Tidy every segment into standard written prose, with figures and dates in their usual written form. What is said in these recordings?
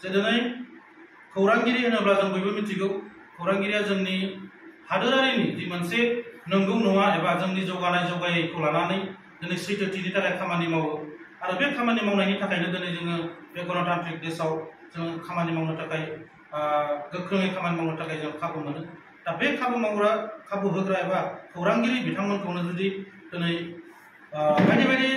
दिनै खौरांगिरि होनोब्ला जों बयबो मिथिगौ खौरांगिरिया जोंनि हादोरारिनि जि मोनसे नंगौ नङा एबा जोंनि जौगायैखौ लानानै दिनै सैथोथिनि थाखाय खामानि मावो आरो बे खामानि मावनायनि थाखायनो दिनै जोङो बे गणतान्त्रिक देशआव जों खामानि मावनो थाखाय गोख्रोङै खामानि मावनो थाखाय जों खाबु मोनो दा बे खाबु होग्रा एबा खौरांगिरि बिथांमोनखौनो जुदि दिनै बायदि बायदि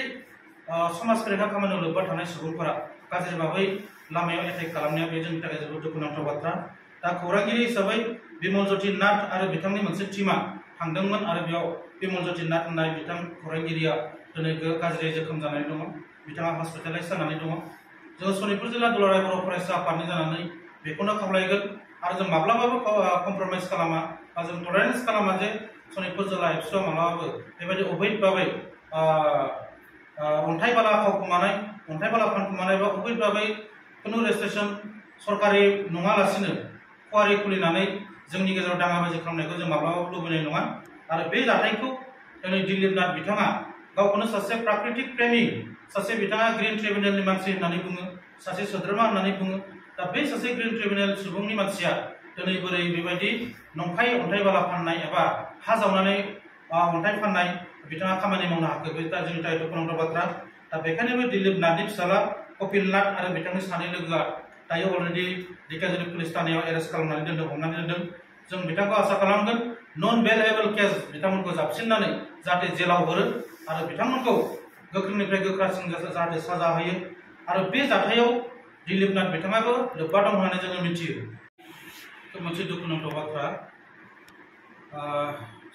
समाज बेरेखा खामानियाव लोब्बा थानाय सुबुंफोरा गाज्रि भाबै लामायाव एटेक खालामनाया बे जोंनि थाखाय जोबोद दुखुनांथाव बाथ्रा दा खौरांगिरि हिसाबै बिमल ज्योति नाथ आरो बिथांनि मोनसे टीमा थांदोंमोन आरो बेयाव बिमल ज्योति नाथ होननाय बिथां खौरांगिरिया दिनै गाज्रि जोखोम जानानै दङ बिथाङा हस्पिटालाइज जानानै दङ जों सनितपुर जिल्ला दुलाराय बर' फरायसा आफादनि जानानै बेखौनो खावलायगोन आरो जों माब्लाबाबो कमप्रमाइज खालामा बा जों टलारेन्स खालामा जे सनितपुर जिल्ला एबसुआव माब्लाबाबो बेबायदि अबैध भाबै अन्थाइ बाला खावखुमानाय अन्थाइ बाला फानखुमानाय बा अबैध भाबै खुनु रेजिस्ट्रेसन सरकारि नङालासिनो कुवारि खुलिनानै जोंनि गेजेराव दाङाबाजि खालामनायखौ जों माब्लाबाबो लुबैनाय नङा आरो बे जाथायखौ दिनै दिलीप नाथ बिथाङा गावखौनो सासे प्राकृतिक प्रेमि सासे बिथाङा ग्रीन ट्रिब्यूनलनि मानसि होननानै बुङो सासे सोद्रोमा होननानै बुङो दा बे सासे ग्रीन ट्रिब्यूनल सुबुंनि मानसिया दिनै बोरै बेबायदि नंखाय अन्थाइ बाला फाननाय एबा हा जावनानै अन्थाइ फाननाय बिथाङा खामानि मावनो हाखो बे दा जोंनि थाखाय दुखुनांथाव बाथ्रा दा बेखायनो बे दिलीप नाथनि फिसाला कपिल नाथ आरो बिथांनि सानै लोगोआ दायो अलरेडि ढेकियाजुलि पुलिस थानायाव एरेस्ट खालामनानै दोनदों हमनानै दोनदों जों बिथांखौ आसा खालामगोन नन बेलेबल केस बिथांमोनखौ जाबसिननानै जाहाथे जेलाव हरो आरो बिथांमोनखौ गोख्रोंनिफ्राय गोख्रांसिन जाहाथे साजा होयो आरो बे जाथायाव दिलीप नाथ बिथाङाबो लोब्बा दं होननानै जोङो मिथियो मोनसे दुखुनांथाव बाथ्रा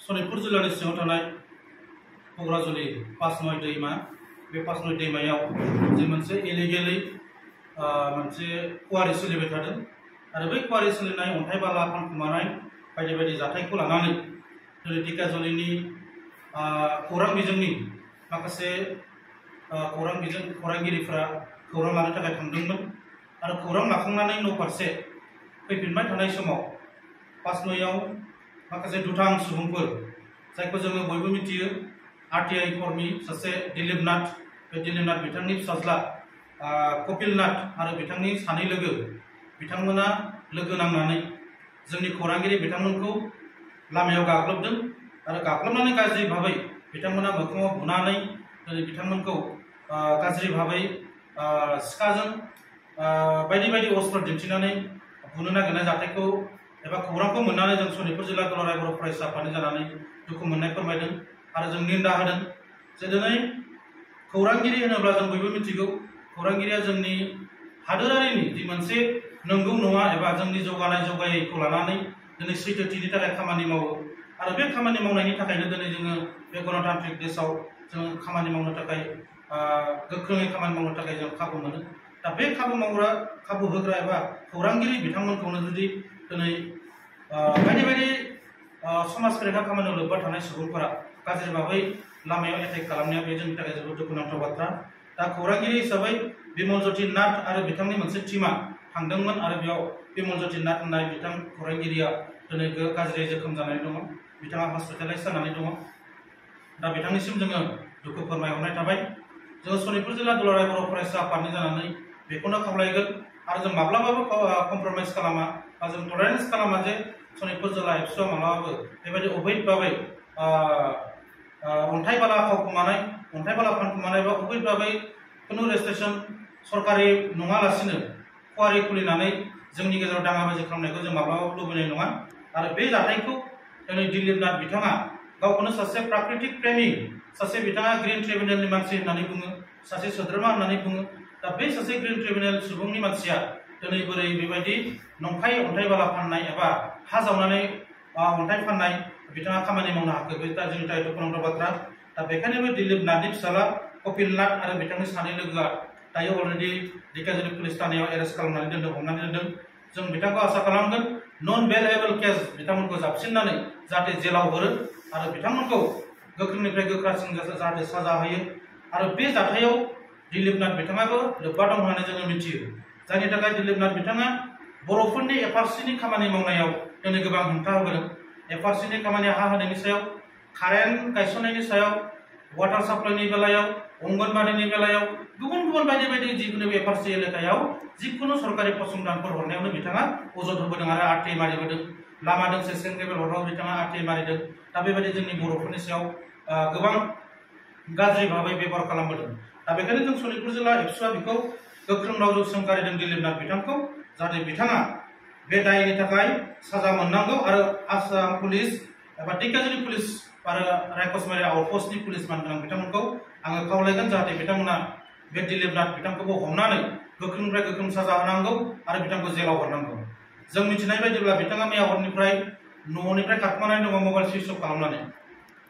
सनितपुर जिल्लानि सिङाव थानाय क'क्राझारनि पासनय दैमा बे पासनय दैमायाव जे मोनसे इलिगेलि मोनसे कुवारि सोलिबाय थादों आरो बै कुवारि सोलिनाय अन्थाइ बाला फानखुमानाय बायदि बायदि जाथायखौ लानानै दिनै ढेकियाजुलिनि खौरां बिजोंनि माखासे खौरांगिरिफोरा खौरां लानो थाखाय थांदोंमोन आरो खौरां लाखांनानै न' फारसे फैफिनबाय थानाय समाव पासनयआव माखासे दुथां सुबुंफोर जायखौ जोङो बयबो मिथियो RTI कर्मी सासे दिलीप नाथ बे दिलीप नाथ बिथांनि फिसाज्ला कपिल नाथ आरो बिथांनि सानै लोगो बिथांमोना लोगो नांनानै जोंनि खौरांगिरि बिथांमोनखौ लामायाव गाग्लोबदों आरो गाग्लोबनानै गाज्रि भाबै बिथांमोना मोखाङाव बुनानै बिथांमोनखौ गाज्रि भाबै सिखाजों बायदि बायदि अस्त्र दिन्थिनानै बुनो नागिरनाय जाथायखौ एबा खौरांखौ मोननानै जों सनितपुर जिल्ला दुलाराय बर' फरायसा आफादनि जानानै दुखु मोननाय फोरमायदों आरो जों निन्दा होदों जे दिनै खौरांगिरि होनोब्ला जों बयबो मिथिगौ खौरांगिरिया जोंनि हादोरारिनि जि मोनसे नंगौ नङा एबा जोंनि जौगायैखौ लानानै दिनै सैथोथिनि थाखाय खामानि मावो आरो बे खामानि मावनायनि थाखायनो दिनै जोङो बे गणतान्त्रिक देशआव जों खामानि मावनो थाखाय गोख्रोङै खामानि मावनो थाखाय जों खाबु मोनो दा बे खाबु होग्रा एबा खौरांगिरि बिथांमोनखौनो जुदि दिनै बायदि बायदि समाज बेरेखा खामानियाव लोब्बा थानाय सुबुंफोरा गाज्रि भाबै लामायाव एटेक खालामनाया बे जोंनि थाखाय जोबोद दुखुनांथाव बाथ्रा दा खौरांगिरि हिसाबै बिमल ज्योति नाथ आरो बिथांनि मोनसे टीमा थांदोंमोन आरो बेयाव बिमल ज्योति नाथ होननाय बिथां खौरांगिरिया दिनै गाज्रि जोखोम जानानै दङ बिथाङा हस्पिटालाइज जानानै दङ दा बिथांनिसिम जोङो दुखु फोरमायहरनाय थाबाय जोङो सनितपुर जिल्ला दुलाराय बर' फरायसा आफादनि जानानै बेखौनो खावलायगोन आरो जों माब्लाबाबो कमप्रमाइस खालामा बा जों टलारेन्स खालामा जे सनितपुर जिल्ला एबसुआव माब्लाबाबो बेबायदि अबैध भाबै अन्थाइ बाला खावखुमानाय अन्थाइ बाला फानखुमानाय बा अबैध भाबै खुनु रेजिस्ट्रेसन सरकारि नङालासिनो कुवारि खुलिनानै जोंनि गेजेराव दाङाबाजि खालामनायखौ जों माब्लाबाबो लुबैनाय नङा आरो बे जाथायखौ दिनै दिलीप नाथ बिथाङा गावखौनो सासे प्राकृतिक प्रेमि सासे बिथाङा ग्रीन ट्रिब्यूनलनि मानसि होननानै बुङो सासे सोद्रोमा होननानै बुङो दा बे सासे ग्रीन ट्रिब्यूनल सुबुंनि मानसिया दिनै बोरै बेबायदि नंखाय अन्थाइ बाला फाननाय एबा हा जावनानै अन्थाइ फाननाय बिथाङा खामानि मावनो हाखो बे दा जोंनि थाखाय दुखुनांथाव बाथ्रा दा बेखायनो बे दिलीप नाथनि फिसाला कपिल नाथ आरो बिथांनि सानै लोगोआ दायो अलरेडि ढेकियाजुलि पुलिस थानायाव एरेस्ट खालामनानै दोनदों हमनानै दोनदों जों बिथांखौ आसा खालामगोन नन बेलेबल केस बिथांमोनखौ जाबसिननानै जाहाथे जेलाव हरो आरो बिथांमोनखौ गोख्रोंनिफ्राय गोख्रांसिन जाहाथे साजा होयो आरो बे जाथायाव दिलीप नाथ बिथाङाबो लोब्बा दं होननानै जोङो मिथियो जायनि थाखाय दिलीप नाथ बिथाङा बर'फोरनि FRCनि खामानि मावनायाव दिनै गोबां हेंथा होबोदों FRCनि खामानि हा होनायनि सायाव कारेन्ट गायसननायनि सायाव वाटार साप्लाइनि बेलायाव अंगनबादिनि बेलायाव गुबुन गुबुन बायदि बायदि जिखुनु FRC एलेकायाव जिखुनु सरकारि फसंथानफोर हरनायावनो बिथाङा अजद होबोदों आरो आरटिआइ मारिबोदों लामा दोंसे सेंग्रेबेल हरनायाव बिथाङा आरटिआइ मारिदों दा बेबायदि जोंनि बर'फोरनि सायाव गोबां गाज्रि भाबै बेबहार खालामबोदों दा बेखायनो जों सनितपुर जिल्ला एबसुआ बेखौ गोख्रों रावजों सोंखारिदों दिलीप नाथ बिथांखौ जाहाथे बिथाङा बे दायनि थाखाय साजा मोननांगौ आरो आसाम पुलिस एबा धिकाजुलि पुलिस आरो रायकसमारि आउटपस्टनि पुलिस मानगोनां बिथांमोनखौ आङो खावलायगोन जाहाथे बिथांमोना बे दिलीप नाथ बिथांखौबो हमनानै गोख्रोंनिफ्राय गोख्रों साजा होनांगौ आरो बिथांखौ जेलाव हरनांगौ जों मिथिनाय बायदिब्ला बिथाङा मैया हरनिफ्राय न'निफ्राय खारखोमानाय दङ मबाइल सुइच अफ खालामनानै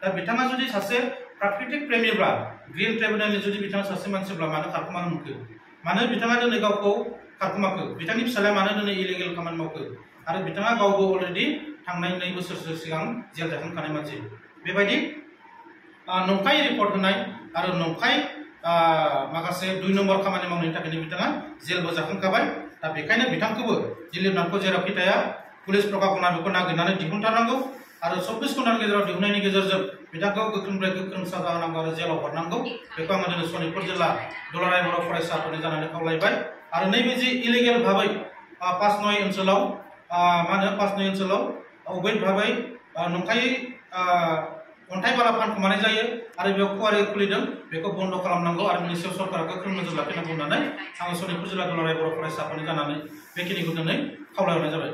दा बिथाङा जुदि सासे प्राकृतिक प्रेमीब्ला ग्रीन ट्रिब्युनेलनि जुदि बिथाङा सासे मानसिब्ला मानो खारखोमानो मोनखो मानो बिथाङा दिनै गावखौ खारखोमाखो बिथांनि फिसालाया मानो दिनै इलिगेल खामानि मावखो आरो बिथाङा गावबो अलरेडि थांनाय 2 बोसोरसो सिगां जेल जाखांखानाय मानसि बेबायदि नंखाय रिपर्ट होनाय आरो नंखाय माखासे 2 नम्बर खामानि मावनायनि थाखायनो बिथाङा जेलबो जाखांखाबाय दा बेखायनो बिथांखौबो दिलीप नाथखौ जेरावखि थाया पुलिस प्रशासना बेखौ नागिरनानै दिहुनथारनांगौ आरो 24 घन्टानि गेजेराव दिहुननायनि गेजेरजों बिथांखौ गोख्रोंनिफ्राय गोख्रों साजा होनांगौ आरो जेलाव हरनांगौ बेखौ आङो दिनै सनितपुर जिल्ला दुलाराय बर' फरायसा आफादनि जानानै खावलायबाय आरो नैबे जि इलिगेल भाबै 5/9 ओनसोलाव मा होनो 5/9 ओनसोलाव अबैध भाबै नंखायै अन्थाइ बाला फानखोमानाय जायो आरो बेयाव कुवारि खुलिदों बेखौ बन्द खालामनांगौ आरो बिनि सायाव सरकारा गोख्रों नोजोर लाखिनांगौ होननानै आङो सनितपुर जिल्ला दुलाराय बर' फरायसा आफादनि जानानै बेखिनिखौ दिनै खावलायहरनाय जाबाय।